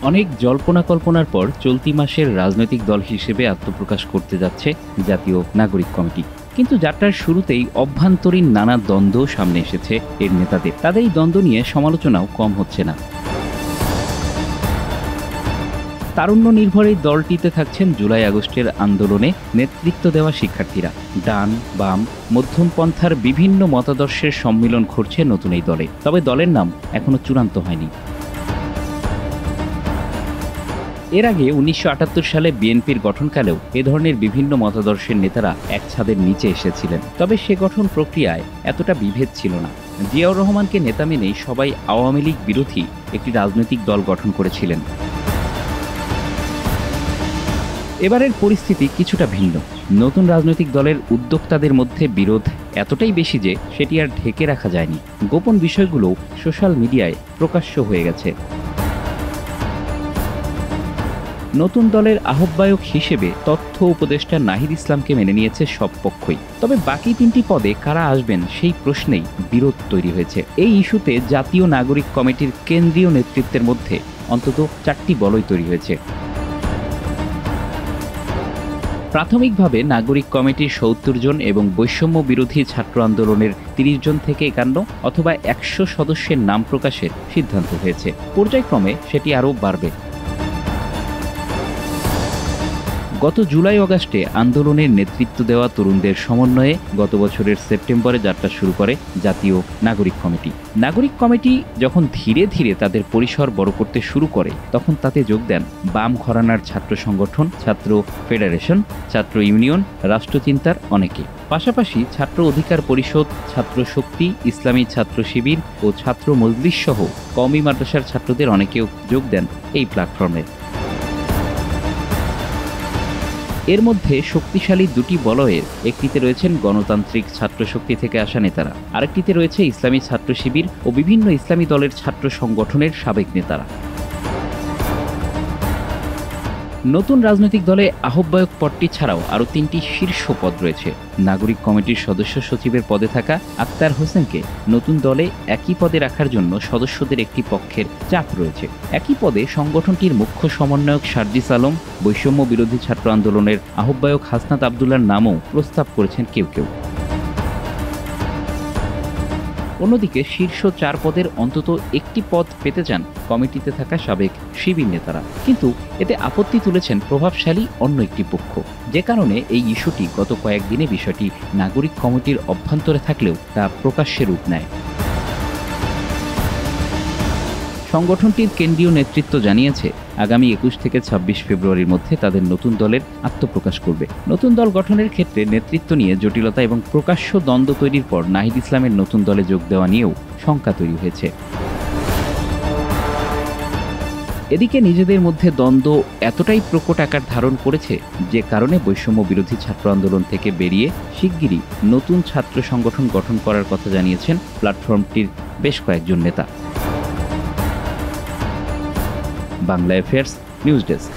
অনেক জল্পনা কল্পনার পর চলতি মাসের রাজনৈতিক দল হিসেবে আত্মপ্রকাশ করতে যাচ্ছে জাতীয় নাগরিক কমিটি। কিন্তু যাত্রার শুরুতেই অভ্যন্তরীণ নানা দ্বন্দ্ব সামনে এসেছে এর নেতাদের। তাদের এই দ্বন্দ্ব নিয়ে সমালোচনাও কম হচ্ছে না। তারুণ্য নির্ভর এই দলটিতে থাকছেন জুলাই আগস্টের আন্দোলনে নেতৃত্ব দেওয়া শিক্ষার্থীরা। ডান, বাম, মধ্যমপন্থার বিভিন্ন মতাদর্শের সম্মিলন ঘটছে নতুন এই দলে। তবে দলের নাম এখনো চূড়ান্ত হয়নি। এর আগে ১৯৭৮ সালে বিএনপির গঠনকালেও এ ধরনের বিভিন্ন মতাদর্শের নেতারা এক ছাদের নিচে এসেছিলেন। তবে সে গঠন প্রক্রিয়ায় এতটা বিভেদ ছিল না। জিয়াউর রহমানকে নেতা মেনেই সবাই আওয়ামী লীগ বিরোধী একটি রাজনৈতিক দল গঠন করেছিলেন। এবারের পরিস্থিতি কিছুটা ভিন্ন। নতুন রাজনৈতিক দলের উদ্যোক্তাদের মধ্যে বিরোধ এতটাই বেশি যে সেটি আর ঢেকে রাখা যায়নি। গোপন বিষয়গুলো সোশ্যাল মিডিয়ায় প্রকাশ্য হয়ে গেছে। নতুন দলের আহ্বায়ক হিসেবে তথ্য উপদেষ্টা নাহিদ ইসলামকে মেনে নিয়েছে সব পক্ষই। তবে বাকি ৩টি পদে কারা আসবেন সেই প্রশ্নেই বিরোধ তৈরি হয়েছে। এই ইস্যুতে জাতীয় নাগরিক কমিটির কেন্দ্রীয় নেতৃত্বের মধ্যে অন্তত ৪টি বলয় তৈরি হয়েছে। প্রাথমিকভাবে নাগরিক কমিটির ৭০ জন এবং বৈষম্য বিরোধী ছাত্র আন্দোলনের ৩০ জন থেকে ৫১ অথবা ১০০ সদস্যের নাম প্রকাশের সিদ্ধান্ত হয়েছে। পর্যায়ক্রমে সেটি আরও বাড়বে। গত জুলাই অগাস্টে আন্দোলনের নেতৃত্ব দেওয়া তরুণদের সমন্বয়ে গত বছরের সেপ্টেম্বরে যাত্রা শুরু করে জাতীয় নাগরিক কমিটি। নাগরিক কমিটি যখন ধীরে ধীরে তাদের পরিসর বড় করতে শুরু করে, তখন তাতে যোগ দেন বাম ঘরানার ছাত্র সংগঠন, ছাত্র ফেডারেশন, ছাত্র ইউনিয়ন, রাষ্ট্রচিন্তার অনেকে। পাশাপাশি ছাত্র অধিকার পরিষদ, ছাত্র শক্তি, ইসলামী ছাত্র শিবির ও ছাত্র মজলিস সহ কওমি মাদ্রাসার ছাত্রদের অনেকেও যোগ দেন এই প্ল্যাটফর্মে। এর মধ্যে শক্তিশালী দুটি বলয়ের একটিতে রয়েছেন গণতান্ত্রিক ছাত্র শক্তি থেকে আসা নেতারা, আরেকটিতে রয়েছে ইসলামী ছাত্র শিবির ও বিভিন্ন ইসলামী দলের ছাত্র সংগঠনের সাবেক নেতারা। নতুন রাজনৈতিক দলে আহ্বায়ক পদটি ছাড়াও আরও ৩টি শীর্ষ পদ রয়েছে। নাগরিক কমিটির সদস্য সচিবের পদে থাকা আক্তার হোসেনকে নতুন দলে একই পদে রাখার জন্য সদস্যদের একটি পক্ষের চাপ রয়েছে। একই পদে সংগঠনটির মুখ্য সমন্বয়ক সার্জিস আলম, বৈষম্য বিরোধী ছাত্র আন্দোলনের আহ্বায়ক হাসনাত আবদুল্লাহর নামও প্রস্তাব করেছেন কেউ কেউ। অন্যদিকে শীর্ষ ৪ পদের অন্তত একটি পদ পেতে চান কমিটিতে থাকা সাবেক শিবির নেতারা। কিন্তু এতে আপত্তি তুলেছেন প্রভাবশালী অন্য একটি পক্ষ, যে কারণে এই ইস্যুটি গত কয়েকদিনে বিষয়টি নাগরিক কমিটির অভ্যন্তরে থাকলেও তা প্রকাশ্যে রূপ নেয়। সংগঠনটির কেন্দ্রীয় নেতৃত্ব জানিয়েছে আগামী ২১ থেকে ২৬ ফেব্রুয়ারির মধ্যে তাদের নতুন দলের আত্মপ্রকাশ করবে। নতুন দল গঠনের ক্ষেত্রে নেতৃত্ব নিয়ে জটিলতা এবং প্রকাশ্য দ্বন্দ্ব তৈরির পর নাহিদ ইসলামের নতুন দলে যোগ দেওয়া নিয়েও শঙ্কা তৈরি হয়েছে। এদিকে নিজেদের মধ্যে দ্বন্দ্ব এতটাই প্রকট আকার ধারণ করেছে যে কারণে বৈষম্য বিরোধী ছাত্র আন্দোলন থেকে বেরিয়ে শিগগিরই নতুন ছাত্র সংগঠন গঠন করার কথা জানিয়েছেন প্ল্যাটফর্মটির বেশ কয়েকজন নেতা। Bangla affairs news desk.